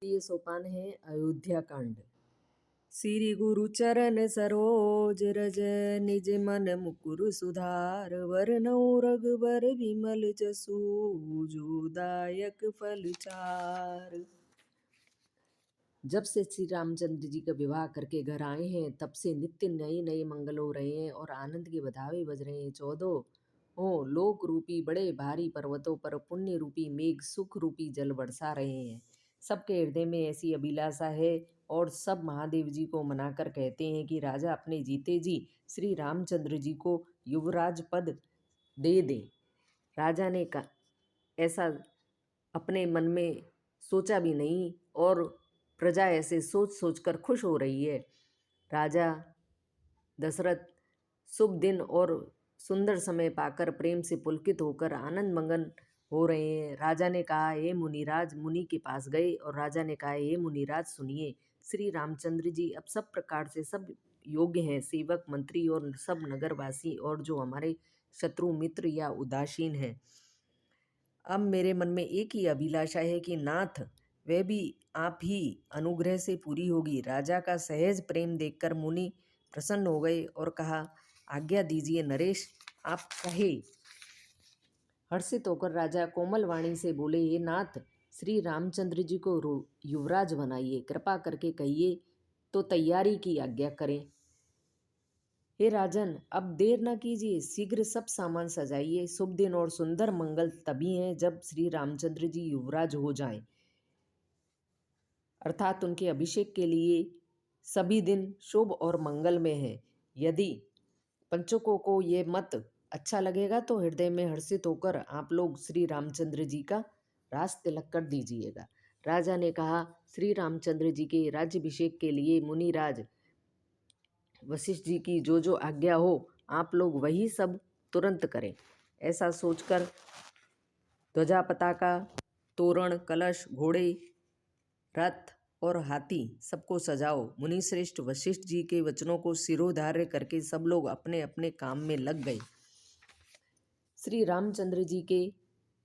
ये सोपान है अयोध्या कांड। श्री गुरु चरण सरोज रज निज मन मुकुर सुधार वरनौ रघुबर विमल जसु जोदायक फल चार। जब से श्री रामचंद्र जी का विवाह करके घर आए हैं तब से नित्य नए नए मंगल हो रहे हैं और आनंद के बधावे बज रहे हैं। 14 हो लोक रूपी बड़े भारी पर्वतों पर पुण्य रूपी मेघ सुख रूपी जल बरसा रहे हैं। सबके हृदय में ऐसी अभिलाषा है और सब महादेव जी को मनाकर कहते हैं कि राजा अपने जीते जी श्री रामचंद्र जी को युवराज पद दे दे। राजा ने ऐसा अपने मन में सोचा भी नहीं और प्रजा ऐसे सोच सोचकर खुश हो रही है। राजा दशरथ शुभ दिन और सुंदर समय पाकर प्रेम से पुलकित होकर आनंद मगन हो रहे हैं। राजा ने कहा, हे मुनिराज। मुनि के पास गए और राजा ने कहा, हे मुनिराज सुनिए, श्री रामचंद्र जी अब सब प्रकार से सब योग्य हैं। सेवक मंत्री और सब नगरवासी और जो हमारे शत्रु मित्र या उदासीन हैं। अब मेरे मन में एक ही अभिलाषा है कि नाथ वह भी आप ही अनुग्रह से पूरी होगी। राजा का सहज प्रेम देखकर मुनि प्रसन्न हो गए और कहा, आज्ञा दीजिए नरेश, आप कहे। हर्षित होकर राजा कोमल वाणी से बोले, हे नाथ, श्री रामचंद्र जी को युवराज बनाइए। कृपा करके कहिए तो तैयारी की आज्ञा करें। हे राजन, अब देर न कीजिए, शीघ्र सब सामान सजाइए। शुभ दिन और सुंदर मंगल तभी हैं जब श्री रामचंद्र जी युवराज हो जाएं, अर्थात उनके अभिषेक के लिए सभी दिन शुभ और मंगलमय है। यदि पंचकों को ये मत अच्छा लगेगा तो हृदय में हर्षित होकर आप लोग श्री रामचंद्र जी का रास तिलक कर दीजिएगा। राजा ने कहा, श्री रामचंद्र जी के राज्याभिषेक के लिए मुनिराज वशिष्ठ जी की जो जो आज्ञा हो आप लोग वही सब तुरंत करें। ऐसा सोचकर ध्वजा पताका तोरण कलश घोड़े रथ और हाथी सबको सजाओ। मुनिश्रेष्ठ वशिष्ठ जी के वचनों को शिरोधार्य करके सब लोग अपने अपने काम में लग गए। श्री रामचंद्र जी के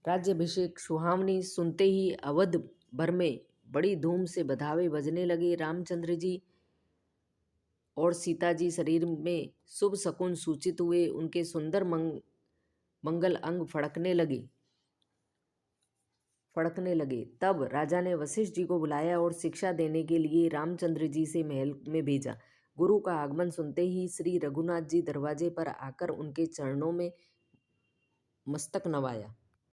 राज्याभिषेक सुहावनी सुनते ही अवध भर में बड़ी धूम से बधावे बजने लगे। रामचंद्र जी और सीता जी शरीर में शुभ शकुन सूचित हुए। उनके सुंदर मंगल अंग फड़कने लगे। तब राजा ने वशिष्ठ जी को बुलाया और शिक्षा देने के लिए रामचंद्र जी से महल में भेजा। गुरु का आगमन सुनते ही श्री रघुनाथ जी दरवाजे पर आकर उनके चरणों में मस्तक नवाया।